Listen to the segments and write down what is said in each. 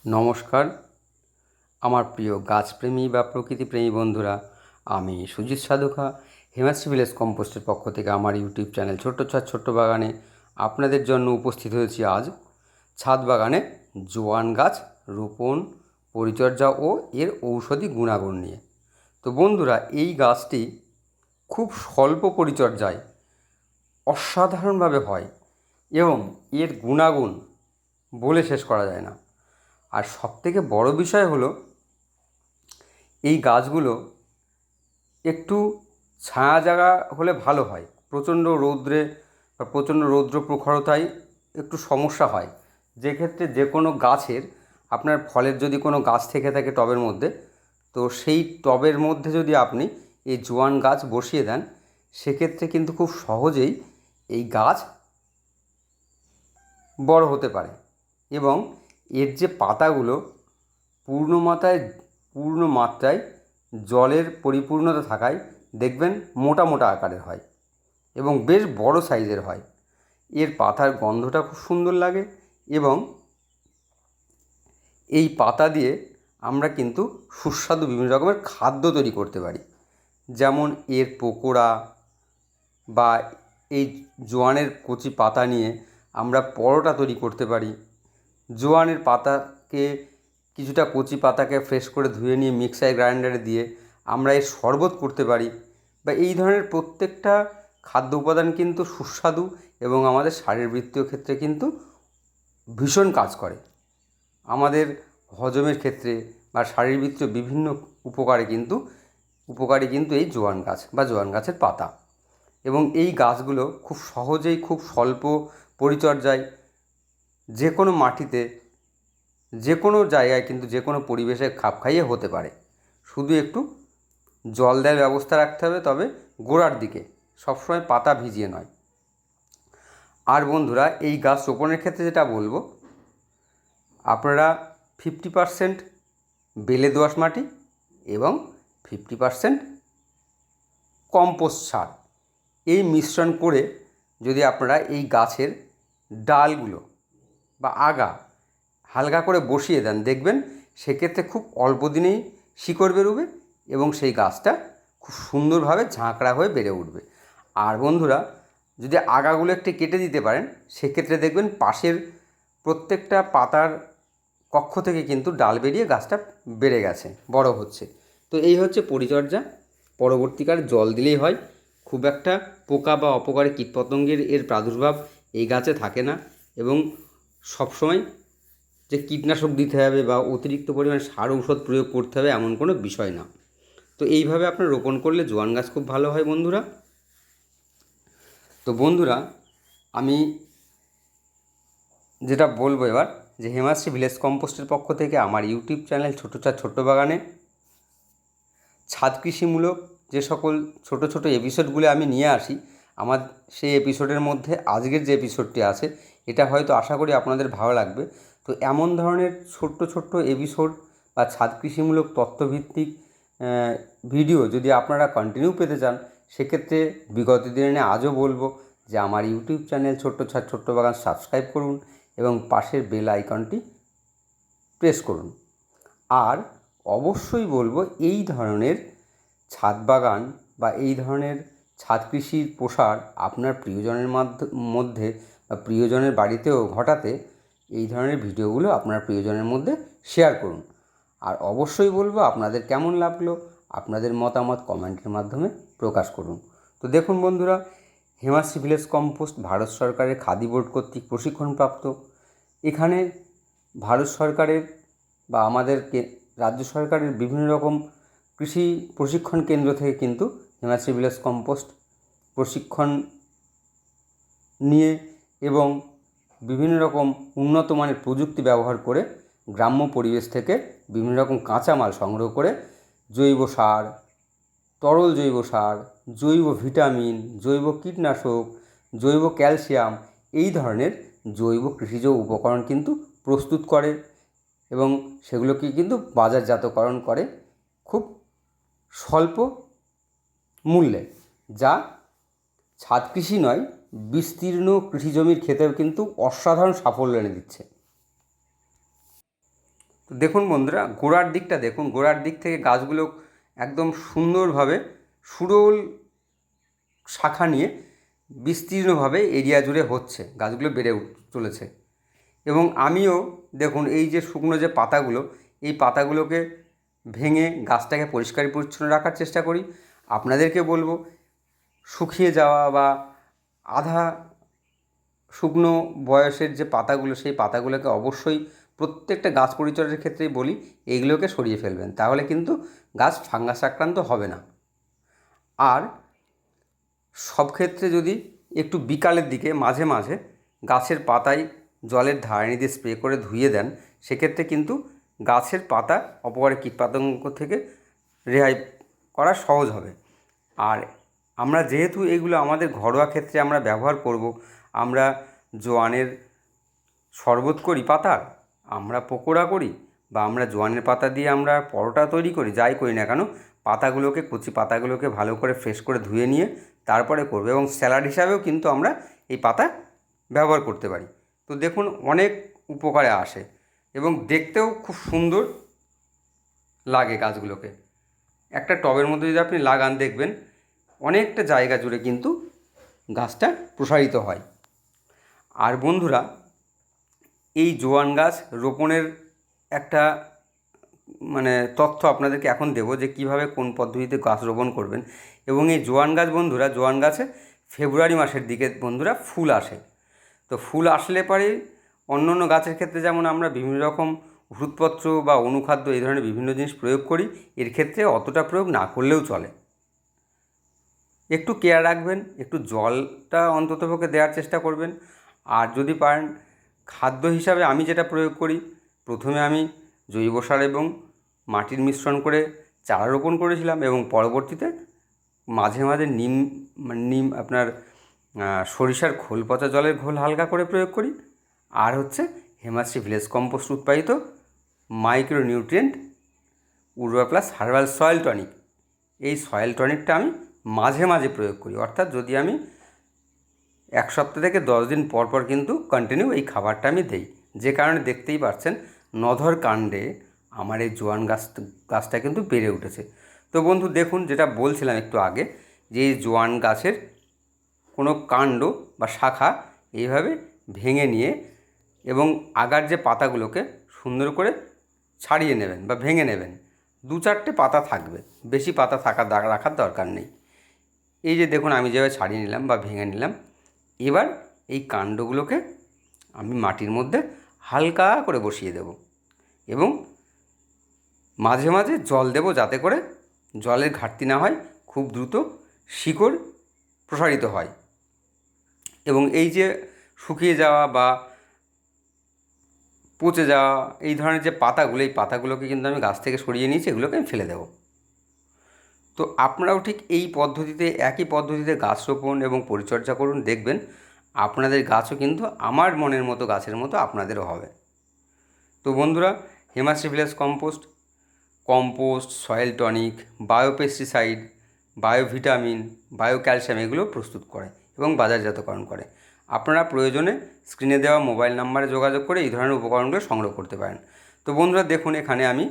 নমস্কার আমার প্রিয় গাছপ্রেমী বা প্রকৃতিপ্রেমী বন্ধুরা, আমি সুজিত সাধুখা হিমাশ্রী ভিলেজ কম্পোস্টের পক্ষ থেকে আমার ইউটিউব চ্যানেল ছোট্ট ছাদ ছোট্ট বাগানে আপনাদের জন্য উপস্থিত হয়েছি আজ ছাদ বাগানে জোয়ান গাছ রোপণ, পরিচর্যা ও এর ঔষধি গুণাগুণ নিয়ে। তো বন্ধুরা, এই গাছটি খুব স্বল্প পরিচর্যায় অসাধারণভাবে হয় এবং এর গুণাগুণ বলে শেষ করা যায় না। আর সবথেকে বড় বিষয় হলো এই গাছগুলো একটু ছায়া জায়গা হলে ভালো হয়। প্রচণ্ড রৌদ্রে বা প্রচণ্ড রৌদ্র প্রখরতায় একটু সমস্যা হয়, যেক্ষেত্রে যে কোনো গাছের আপনার ফলের যদি কোনো গাছ থেকে থাকে টবের মধ্যে, তো সেই টবের মধ্যে যদি আপনি এই জোয়ান গাছ বসিয়ে দেন, সেক্ষেত্রে কিন্তু খুব সহজেই এই গাছ বড় হতে পারে এবং এর যে পাতাগুলো পূর্ণ মাত্রায় জলের পরিপূর্ণতা থাকায় দেখবেন মোটা মোটা আকারের হয় এবং বেশ বড় সাইজের হয়। এর পাতার গন্ধটা খুব সুন্দর লাগে এবং এই পাতা দিয়ে আমরা কিন্তু সুস্বাদু বিভিন্ন রকমের খাদ্য তৈরি করতে পারি। যেমন এর পকোড়া বা এই জোয়ানের কচি পাতা নিয়ে আমরা পরোটা তৈরি করতে পারি। জোয়ানের পাতাকে কিছুটা কচি পাতাকে ফ্রেশ করে ধুয়ে নিয়ে মিক্সার গ্রাইন্ডারে দিয়ে আমরা এর শরবত করতে পারি। বা এই ধরনের প্রত্যেকটা খাদ্য উপাদান কিন্তু সুস্বাদু এবং আমাদের শারীরবৃত্তীয় ক্ষেত্রে কিন্তু ভীষণ কাজ করে। আমাদের হজমের ক্ষেত্রে বা শারীরবৃত্তীয় বিভিন্ন উপকারী কিন্তু এই জোয়ান গাছ বা জোয়ান গাছের পাতা। এবং এই গাছগুলো খুব সহজেই খুব স্বল্প পরিচর্যায় যে কোনো মাটিতে যে কোনো জায়গায় কিন্তু যে কোনো পরিবেশে খাপ খাইয়ে হতে পারে। শুধু একটু জল দেওয়ার ব্যবস্থা রাখতে হবে, তবে গোড়ার দিকে, সবসময় পাতা ভিজিয়ে নয়। আর বন্ধুরা, এই গাছ রোপণের ক্ষেত্রে যেটা বলবো, আপনারা 50% বেলে দোআঁশ মাটি এবং 50% কম্পোস্ট সার এই মিশ্রণ করে যদি আপনারা এই গাছের ডালগুলো বা আগা হালকা করে বসিয়ে দেন, দেখবেন সেক্ষেত্রে খুব অল্প দিনেই শিকড় বেরোবে এবং সেই গাছটা খুব সুন্দরভাবে ঝাঁকড়া হয়ে বেড়ে উঠবে। আর বন্ধুরা, যদি আগাগুলো একটু কেটে দিতে পারেন, সেক্ষেত্রে দেখবেন পাশের প্রত্যেকটা পাতার কক্ষ থেকে কিন্তু ডাল বেরিয়ে গাছটা বেড়ে গেছে, বড় হচ্ছে। তো এই হচ্ছে পরিচর্যা। পরবর্তীকালে জল দিলেই হয়। খুব একটা পোকা বা অপকারী কীটপতঙ্গের এর প্রাদুর্ভাব এই গাছে থাকে না এবং সবসময় যে কীটনাশক দিতে হবে বা অতিরিক্ত পরিমাণে সার ঔষধ প্রয়োগ করতে হবে এমন কোনো বিষয় না। তো এইভাবে আপনার রোপণ করলে জোয়ান গাছ খুব ভালো হয় বন্ধুরা। তো বন্ধুরা, আমি যেটা বলবো এবার, যে হিমাশ্রী ভিলেজ কম্পোস্টের পক্ষ থেকে আমার ইউটিউব চ্যানেল ছোটো চার ছোট্ট বাগানে ছাদ কৃষিমূলক যে সকল ছোট ছোট এপিসোডগুলো আমি নিয়ে আসি, আমার সেই এপিসোডের মধ্যে আজকের যে এপিসোডটি আছে, এটা হয়তো আশা করি আপনাদের ভালো লাগবে। তো এমন ধরনের ছোট্ট ছোট্ট এপিসোড বা ছাদ কৃষিমূলক তথ্যভিত্তিক ভিডিও যদি আপনারা কন্টিনিউ পেতে চান, সেক্ষেত্রে বিগত দিনে আজও বলবো যে আমার ইউটিউব চ্যানেল ছোট্ট ছাদ ছোট্ট বাগান সাবস্ক্রাইব করুন এবং পাশের বেল আইকনটি প্রেস করুন। আর অবশ্যই বলবো, এই ধরনের ছাদ বাগান বা এই ধরনের ছাদ কৃষির প্রসার আপনার প্রিয়জনের মধ্যে বা প্রিয়জনের বাড়িতেও ঘটাতে এই ধরনের ভিডিওগুলো আপনার প্রিয়জনের মধ্যে শেয়ার করুন। আর অবশ্যই বলবো, আপনাদের কেমন লাগলো আপনাদের মতামত কমেন্টের মাধ্যমে প্রকাশ করুন। তো দেখুন বন্ধুরা, হিমাশ্রী ভিলেজ কম্পোস্ট ভারত সরকারের খাদি বোর্ড কর্তৃক প্রশিক্ষণপ্রাপ্ত। এখানে ভারত সরকারের বা আমাদের রাজ্য সরকারের বিভিন্ন রকম কৃষি প্রশিক্ষণ কেন্দ্র থেকে কিন্তু হিমাশ্রী ভিলেজ কম্পোস্ট প্রশিক্ষণ নিয়ে এবং বিভিন্ন রকম উন্নত মানের প্রযুক্তি ব্যবহার করে গ্রাম্য পরিবেশ থেকে বিভিন্ন রকম কাঁচামাল সংগ্রহ করে জৈব সার, তরল জৈব সার, জৈব ভিটামিন, জৈব কীটনাশক, জৈব ক্যালসিয়াম এই ধরনের জৈব কৃষিজ উপকরণ কিন্তু প্রস্তুত করে এবং সেগুলোকে কিন্তু বাজারজাতকরণ করে খুব স্বল্প মূল্যে, যা ছাদ কৃষি নয়, বিস্তীর্ণ কৃষি জমির ক্ষেতেও কিন্তু অসাধারণ সাফল্য এনে দিচ্ছে। তো দেখুন বন্ধুরা, গোড়ার দিকটা দেখুন, গোড়ার দিক থেকে গাছগুলো একদম সুন্দরভাবে সুরল শাখা নিয়ে বিস্তীর্ণভাবে এরিয়া জুড়ে হচ্ছে, গাছগুলো বেড়ে চলেছে। এবং আমিও দেখুন এই যে শুকনো যে পাতাগুলো, এই পাতাগুলোকে ভেঙে গাছটাকে পরিষ্কার পরিচ্ছন্ন রাখার চেষ্টা করি। আপনাদেরকে বলবো, শুকিয়ে যাওয়া বা আধা শুকনো বয়সের যে পাতাগুলো, সেই পাতাগুলোকে অবশ্যই প্রত্যেকটা গাছ পরিচর্যার ক্ষেত্রেই বলি এইগুলোকে সরিয়ে ফেলবেন, তাহলে কিন্তু গাছ ফাঙ্গাস আক্রান্ত হবে না। আর সব ক্ষেত্রে যদি একটু বিকালের দিকে মাঝে মাঝে গাছের পাতায় জলের ধারানি দিয়ে স্প্রে করে ধুয়ে দেন, সেক্ষেত্রে কিন্তু গাছের পাতা অপকারী কীটপতঙ্গ থেকে রেহাই করা সহজ হবে। আর আমরা যেহেতু এগুলো আমাদের ঘরোয়া ক্ষেত্রে আমরা ব্যবহার করব, আমরা জোয়ানের শরবত করি পাতার, আমরা পকোড়া করি, বা আমরা জোয়ানের পাতা দিয়ে আমরা পরোটা তৈরি করি, যাই করি না কেন, পাতাগুলোকে, কচি পাতাগুলোকে ভালো করে ফ্রেশ করে ধুয়ে নিয়ে তারপরে করবে। এবং স্যালাড হিসাবেও কিন্তু আমরা এই পাতা ব্যবহার করতে পারি। তো দেখুন অনেক উপকারে আসে এবং দেখতেও খুব সুন্দর লাগে গাছগুলোকে। একটা টবের মধ্যে যদি আপনি লাগান, দেখবেন অনেকটা জায়গা জুড়ে কিন্তু গাছটা প্রসারিত হয়। আর বন্ধুরা, এই জোয়ান গাছ রোপণের একটা তথ্য আপনাদেরকে এখন দেবো, যে কিভাবে কোন পদ্ধতিতে গাছ রোপণ করবেন। এবং এই জোয়ান গাছ বন্ধুরা, জোয়ান গাছে ফেব্রুয়ারি মাসের দিকে বন্ধুরা ফুল আসে। তো ফুল আসলে পরে অন্য অন্য গাছের ক্ষেত্রে যেমন আমরা বিভিন্ন রকম ওষুধপত্র বা অনুখাদ্য এই ধরনের বিভিন্ন জিনিস প্রয়োগ করি, এর ক্ষেত্রে অতটা প্রয়োগ না করলেও চলে। একটু কেয়ার রাখবেন, একটু জলটা অন্ততপক্ষে দেওয়ার চেষ্টা করবেন। আর যদি পারেন, খাদ্য হিসাবে আমি যেটা প্রয়োগ করি, প্রথমে আমি জৈব সার এবং মাটির মিশ্রণ করে চারা রোপণ করেছিলাম, এবং পরবর্তীতে মাঝে মাঝে নিম আপনার সরিষার খোল পচা জলের ঘোল হালকা করে প্রয়োগ করি। আর হচ্ছে হেমাশ্রী ভিলেজ কম্পোস্ট উৎপাদিত মাইক্রো নিউট্রিয়েন্ট উর্বর প্লাস হার্বাল সয়েল টনিক, এই সয়েল টনিকটা আমি মাঝে মাঝে প্রয়োগ করি। অর্থাৎ যদি আমি 1 সপ্তাহ থেকে 10 দিন পর পর কিন্তু কন্টিনিউ এই খাবারটা আমি দিই, যে কারণে দেখতেই পাচ্ছেন নধর কাণ্ডে আমার এই জোয়ান গাছটা কিন্তু বেড়ে উঠেছে। তো বন্ধু দেখুন, যেটা বলছিলাম একটু আগে, যে এই জোয়ান গাছের কোনো কাণ্ড বা শাখা এইভাবে ভেঙে নিয়ে এবং আগার যে পাতাগুলোকে সুন্দর করে ছাড়িয়ে নেবেন বা ভেঙে নেবেন। 2-4টে পাতা থাকবে, বেশি পাতা রাখার দরকার নেই। এই যে দেখুন আমি যেভাবে ছাড়িয়ে নিলাম বা ভেঙে নিলাম, এবার এই কাণ্ডগুলোকে আমি মাটির মধ্যে হালকা করে বসিয়ে দেব এবং মাঝে মাঝে জল দেব, যাতে করে জলের ঘাটতি না হয়, খুব দ্রুত শিকড় প্রসারিত হয়। এবং এই যে শুকিয়ে যাওয়া বা পচে যাওয়া এই ধরনের যে পাতাগুলো, এই পাতাগুলোকে কিন্তু আমি গাছ থেকে সরিয়ে নিয়েছি, এগুলোকে আমি ফেলে দেবো। তো আপনারাও ঠিক এই পদ্ধতিতে, একই পদ্ধতিতে গাছ রোপণ এবং পরিচর্যা করুন, দেখবেন আপনাদের গাছও কিন্তু আমার মনের মতো গাছের মতো আপনাদেরও হবে। তো বন্ধুরা, Hemashree village compost, soil tonic, biopesticide, biovitamin, biocalcium এগুলো প্রস্তুত করে এবং বাজারজাতকরণ করে। আপনারা প্রয়োজনে স্ক্রিনে দেওয়া মোবাইল নাম্বারে যোগাযোগ করে এই ধরনের উপকরণগুলো সংগ্রহ করতে পারেন। তো বন্ধুরা দেখুন, এখানে আমি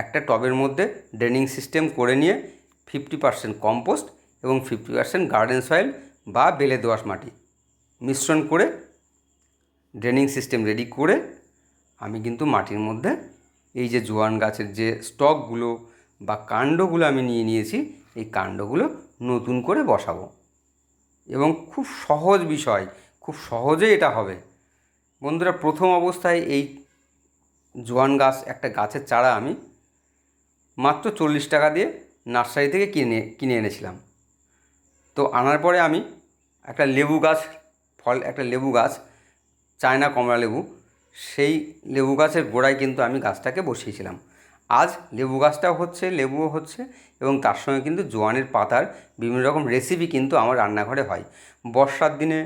একটা টবের মধ্যে ড্রেনিং সিস্টেম করে নিয়ে 50% কম্পোস্ট এবং 50% গার্ডেন সয়েল বা বেলে দোআঁশ মাটি মিশ্রণ করে ড্রেনিং সিস্টেম রেডি করে আমি কিন্তু মাটির মধ্যে এই যে জোয়ান গাছের যে স্টকগুলো বা কাণ্ডগুলো আমি নিয়ে নিয়েছি, এই কাণ্ডগুলো নতুন করে বসাবো। এবং খুব সহজ বিষয়, খুব সহজেই এটা হবে বন্ধুরা। প্রথম অবস্থায় এই জোয়ান গাছ, একটা গাছের চারা আমি মাত্র 40 টাকা দিয়ে নার্সারি থেকে কিনে এনেছিলাম। তো আনার পরে আমি একটা লেবু গাছ, চায়না কমলা লেবু, সেই লেবু গাছের গোড়ায় কিন্তু আমি গাছটাকে বসিয়েছিলাম। আজ লেবু গাছটাও হচ্ছে, লেবুও হচ্ছে, এবং তার সঙ্গে কিন্তু জোয়ানের পাতার বিভিন্ন রকম রেসিপি কিন্তু আমার রান্নাঘরে হয়। বর্ষার দিনে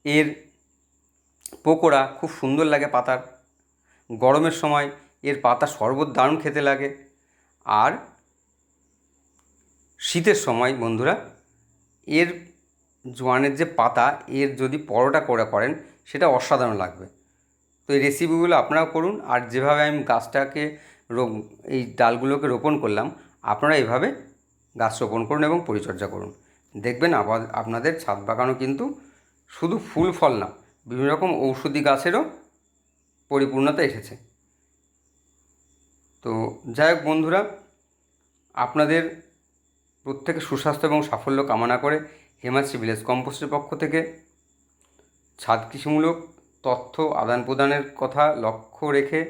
এর পকোড়া খুব সুন্দর লাগে পাতার, গরমের সময় এর পাতা শরবত দারুণ খেতে লাগে, আর শীতের সময় বন্ধুরা এর জোয়ানের যে পাতা, এর যদি পরোটা করেন সেটা অসাধারণ লাগবে। তো এই রেসিপিগুলো আপনারাও করুন, আর যেভাবে আমি গাছটাকে এই ডালগুলোকে রোপণ করলাম, আপনারা এভাবে গাছ রোপণ করুন এবং পরিচর্যা করুন। দেখবেন আপনাদের ছাদ বাগানও কিন্তু শুধু ফুল ফল না, বিভিন্ন রকম ঔষধি গাছেরও পরিপূর্ণতা এসেছে। তো যাই হোক বন্ধুরা, আপনাদের প্রত্যেকের সুস্বাস্থ্য এবং সাফল্য কামনা করে হেমাশ্রী ভিলেজ কম্পোস্টের পক্ষ থেকে ছাদ কৃষিমূলক তথ্য আদান প্রদানের কথা লক্ষ্য রেখে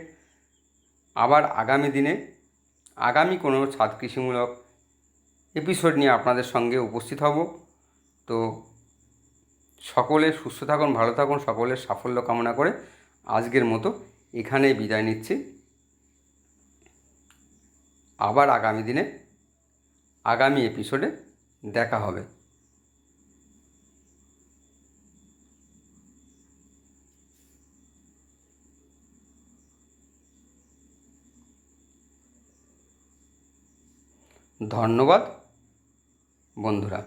আবার আগামী দিনে আগামী কোনো ছাদ কৃষিমূলক এপিসোড নিয়ে আপনাদের সঙ্গে উপস্থিত হব। তো সকলে সুস্থ থাকুন, ভালো থাকুন, সকলের সাফল্য কামনা করে আজকের মতো এখানেই বিদায় নিচ্ছি। আবার আগামী দিনে আগামী এপিসোডে দেখা হবে। ধন্যবাদ বন্ধুরা।